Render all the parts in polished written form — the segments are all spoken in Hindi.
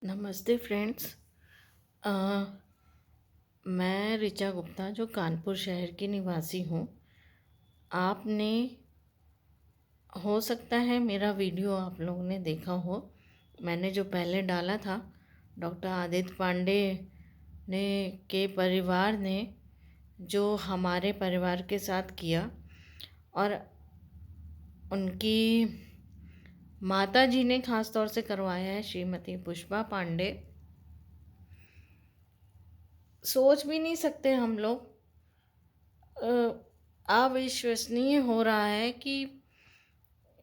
नमस्ते फ्रेंड्स। अ, मैं ऋचा गुप्ता जो कानपुर शहर की निवासी हूँ। आपने हो सकता है मेरा वीडियो आप लोगों ने देखा हो। मैंने जो पहले डाला था, डॉक्टर आदित्य पांडे ने के परिवार ने जो हमारे परिवार के साथ किया, और उनकी माता जी ने ख़ास तौर से करवाया है, श्रीमती पुष्पा पांडे। सोच भी नहीं सकते हम लोग, अविश्वसनीय हो रहा है कि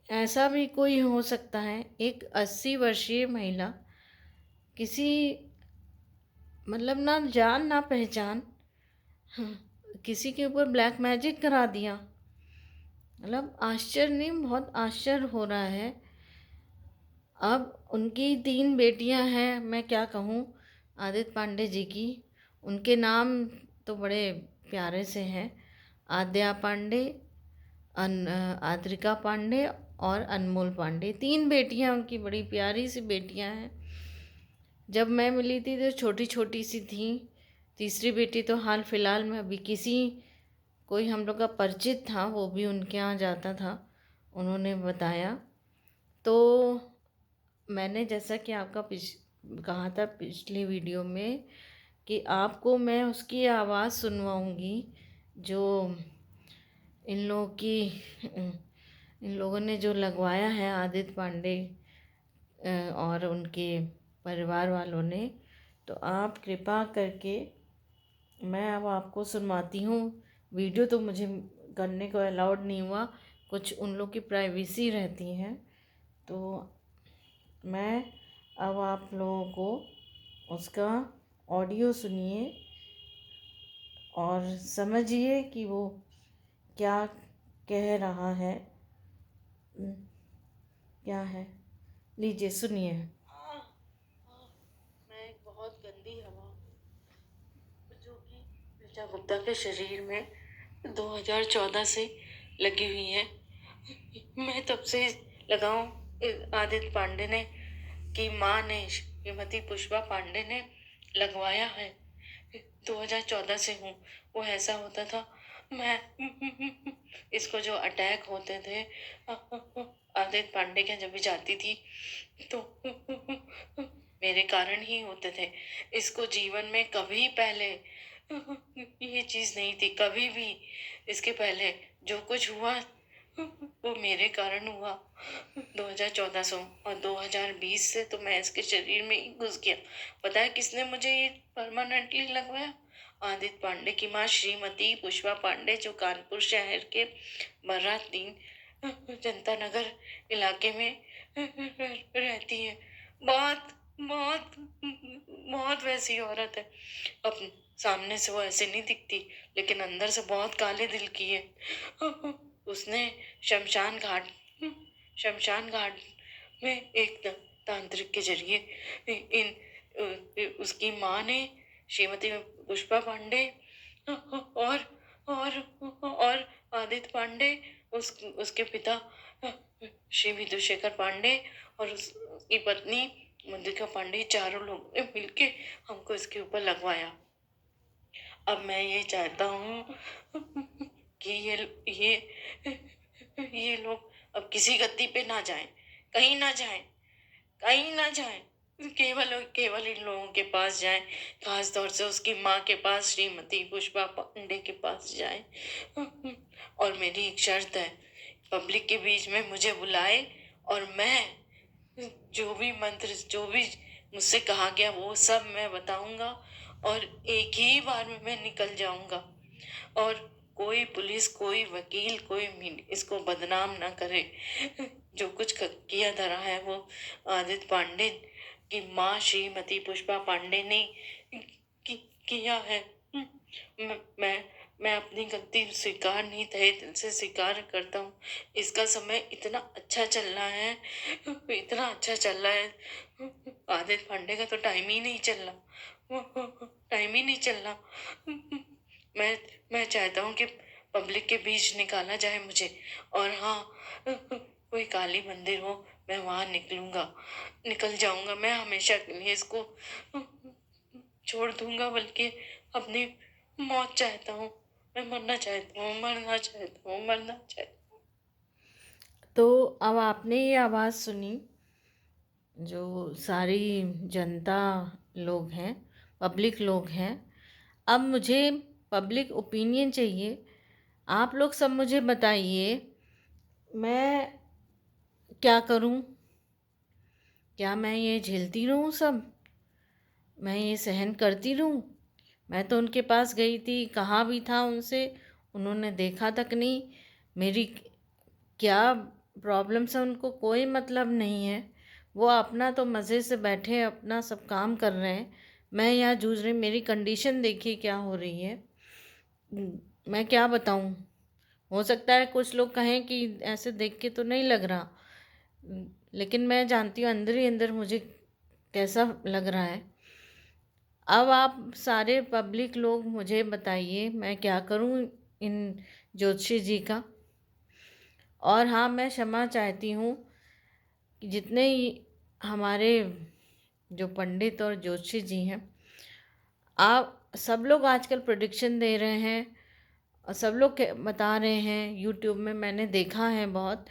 ऐसा भी कोई हो सकता है। एक 80 वर्षीय महिला, किसी मतलब ना जान ना पहचान, किसी के ऊपर ब्लैक मैजिक करा दिया। मतलब आश्चर्य नहीं, बहुत आश्चर्य हो रहा है। अब उनकी 3 बेटियां हैं, मैं क्या कहूँ आदित्य पांडे जी की। उनके नाम तो बड़े प्यारे से हैं, आद्या पांडे, आद्रिका पांडे और अनमोल पांडे। 3 बेटियां उनकी, बड़ी प्यारी सी बेटियां हैं। जब मैं मिली थी तो छोटी छोटी सी थी। तीसरी बेटी तो हाल फिलहाल में अभी किसी कोई हम लोग का परिचित था, वो भी उनके यहाँ जाता था, उन्होंने बताया। तो मैंने जैसा कि आपका कहा था पिछली वीडियो में कि आपको मैं उसकी आवाज़ सुनवाऊंगी जो इन लोगों की इन लोगों ने जो लगवाया है, आदित्य पांडे और उनके परिवार वालों ने। तो आप कृपा करके, मैं अब आपको सुनवाती हूँ। वीडियो तो मुझे करने को अलाउड नहीं हुआ, कुछ उन लोग की प्राइवेसी रहती है। तो मैं अब आप लोगों को उसका ऑडियो सुनिए और समझिए कि वो क्या कह रहा है। क्या है, लीजिए सुनिए। मैं एक बहुत गंदी हवा जो कि ऋचा गुप्ता के शरीर में 2014 से लगी हुई है, मैं तब से लगाऊं। आदित्य पांडे ने की माँ ने, श्रीमती पुष्पा पांडे ने लगवाया है। 2014 से हूँ। वो ऐसा होता था, मैं इसको जो अटैक होते थे आदित्य पांडे के जब भी जाती थी तो मेरे कारण ही होते थे। इसको जीवन में कभी पहले ये चीज़ नहीं थी, कभी भी। इसके पहले जो कुछ हुआ वो मेरे कारण हुआ। 2014 से, और 2020 से तो मैं इसके शरीर में ही घुस गया। पता है किसने मुझे ये परमानेंटली लगवाया? आदित्य पांडे की माँ श्रीमती पुष्पा पांडे, जो कानपुर शहर के बर्रा 3 जनता नगर इलाके में रहती है। बहुत बहुत बहुत वैसी औरत है। अब सामने से वो ऐसे नहीं दिखती, लेकिन अंदर से बहुत काले दिल की है। उसने शमशान घाट शमशान घाट में एक तांत्रिक के जरिए उसकी माँ ने, श्रीमती पुष्पा पांडे और और आदित्य पांडे, उसके पिता श्री विधुशेखर पांडे और उसकी पत्नी मंदिका पांडे, चारों लोग ने मिलके हमको इसके ऊपर लगवाया। अब मैं ये चाहता हूँ कि ये लोग अब किसी गद्दी पे ना जाएं, कहीं ना जाएं, कहीं ना जाएं। केवल और केवल इन लोगों के पास जाएं, खास तौर से उसकी माँ के पास, श्रीमती पुष्पा पांडे के पास जाएं। और मेरी एक शर्त है, पब्लिक के बीच में मुझे बुलाए और मैं जो भी मंत्र, जो भी मुझसे कहा गया वो सब मैं बताऊंगा, और एक ही बार में मैं निकल जाऊंगा। और कोई पुलिस, कोई वकील, कोई इसको बदनाम ना करे। जो कुछ किया धरा है वो आदित्य पांडे की माँ श्रीमती पुष्पा पांडे ने किया है। मैं मैं अपनी गलती स्वीकार, नहीं तहे दिल से स्वीकार करता हूँ। इसका समय इतना अच्छा चल रहा है, इतना अच्छा चल रहा है। आदित्य पांडे का तो टाइम ही नहीं चल रहा, टाइम ही नहीं चल रहा। मैं चाहता हूँ कि पब्लिक के बीच निकाला जाए मुझे। और हाँ, कोई काली मंदिर हो, मैं वहाँ निकल जाऊंगा। मैं हमेशा के लिए इसको छोड़ दूंगा, बल्कि अपनी मौत चाहता हूँ। मैं मरना चाहता हूँ, मरना चाहता हूँ, मरना चाहता हूँ। तो अब आपने ये आवाज़ सुनी, जो सारी जनता लोग हैं, पब्लिक लोग हैं। अब मुझे पब्लिक ओपिनियन चाहिए। आप लोग सब मुझे बताइए, मैं क्या करूं? क्या मैं ये झेलती रहूं सब? मैं ये सहन करती रहूं? मैं तो उनके पास गई थी, कहा भी था उनसे, उन्होंने देखा तक नहीं। मेरी क्या प्रॉब्लम्स है उनको कोई मतलब नहीं है। वो अपना तो मज़े से बैठे अपना सब काम कर रहे हैं, मैं यहाँ जूझ रही। मेरी कंडीशन देखिए क्या हो रही है। मैं क्या बताऊँ? हो सकता है कुछ लोग कहें कि ऐसे देख के तो नहीं लग रहा, लेकिन मैं जानती हूँ अंदर ही अंदर मुझे कैसा लग रहा है। अब आप सारे पब्लिक लोग मुझे बताइए, मैं क्या करूँ इन ज्योतिषी जी का। और हाँ, मैं क्षमा चाहती हूँ कि जितने ही हमारे जो पंडित और ज्योतिषी जी हैं, आप सब लोग आजकल प्रेडिक्शन दे रहे हैं और सब लोग बता रहे हैं। यूट्यूब में मैंने देखा है बहुत।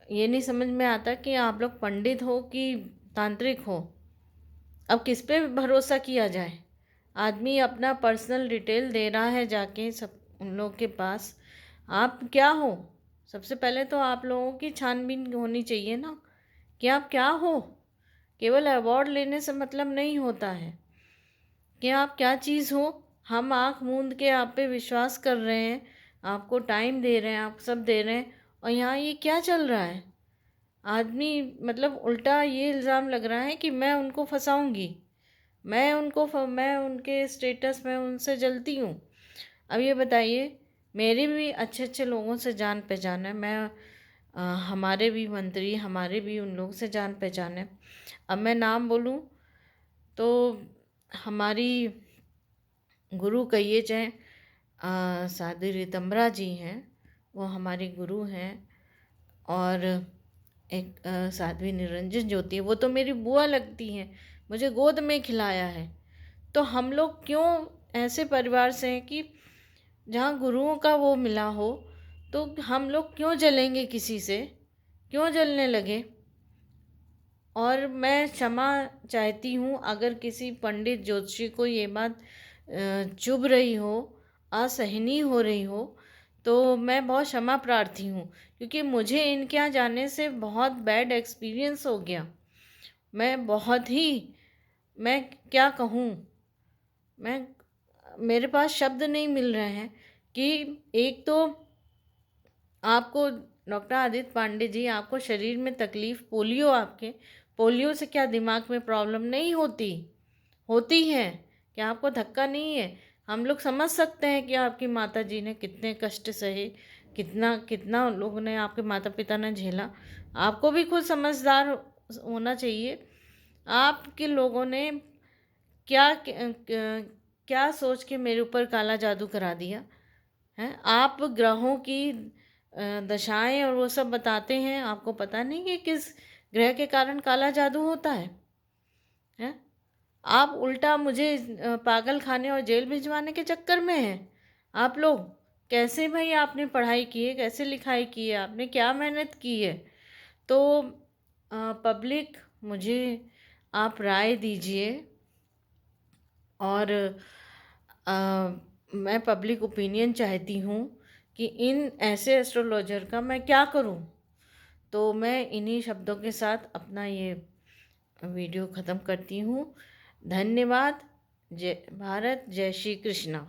ये नहीं समझ में आता कि आप लोग पंडित हो कि तांत्रिक हो। अब किस पे भरोसा किया जाए? आदमी अपना पर्सनल डिटेल दे रहा है जाके सब उन लोग के पास। आप क्या हो? सबसे पहले तो आप लोगों की छानबीन होनी चाहिए ना कि आप क्या हो। केवल अवार्ड लेने से मतलब नहीं होता है कि आप क्या चीज़ हो। हम आँख मूंद के आप पे विश्वास कर रहे हैं, आपको टाइम दे रहे हैं, आप सब दे रहे हैं, और यहाँ ये क्या चल रहा है? आदमी मतलब उल्टा ये इल्ज़ाम लग रहा है कि मैं उनको फंसाऊंगी, मैं उनके स्टेटस में उनसे जलती हूँ। अब ये बताइए, मेरे भी अच्छे अच्छे लोगों से जान पहचान है। हमारे भी मंत्री, हमारे भी उन लोगों से जान पहचान है। अब मैं नाम बोलूँ तो हमारी गुरु कहिए चाहे साध्वी रीतम्बरा जी हैं, वो हमारी गुरु हैं। और एक साध्वी निरंजन ज्योति है, वो तो मेरी बुआ लगती हैं, मुझे गोद में खिलाया है। तो हम लोग क्यों ऐसे परिवार से हैं कि जहाँ गुरुओं का वो मिला हो, तो हम लोग क्यों जलेंगे किसी से? क्यों जलने लगे? और मैं क्षमा चाहती हूँ अगर किसी पंडित ज्योतिषी को ये बात चुभ रही हो, असहनीय हो रही हो, तो मैं बहुत क्षमा प्रार्थी हूँ, क्योंकि मुझे इनके यहाँ जाने से बहुत बैड एक्सपीरियंस हो गया। मैं बहुत ही, मैं क्या कहूँ, मैं मेरे पास शब्द नहीं मिल रहे हैं कि एक तो आपको डॉक्टर आदित्य पांडे जी, आपको शरीर में तकलीफ़, पोलियो, आपके पोलियो से क्या दिमाग में प्रॉब्लम नहीं होती? होती है। क्या आपको धक्का नहीं है? हम लोग समझ सकते हैं कि आपकी माता जी ने कितने कष्ट सहे, कितना कितना उन लोगों ने, आपके माता पिता ने झेला। आपको भी खुद समझदार होना चाहिए। आपके लोगों ने क्या क्या सोच के मेरे ऊपर काला जादू करा दिया है? आप ग्रहों की दशाएं और वो सब बताते हैं, आपको पता नहीं कि किस ग्रह के कारण काला जादू होता है? आप उल्टा मुझे पागल खाने और जेल भिजवाने के चक्कर में हैं आप लोग। कैसे भाई आपने पढ़ाई की है, कैसे लिखाई की है, आपने क्या मेहनत की है? तो पब्लिक, मुझे आप राय दीजिए। और मैं पब्लिक ओपिनियन चाहती हूँ कि इन ऐसे एस्ट्रोलॉजर का मैं क्या करूँ। तो मैं इन्हीं शब्दों के साथ अपना ये वीडियो ख़त्म करती हूँ। धन्यवाद। जय भारत, जय श्री कृष्णा।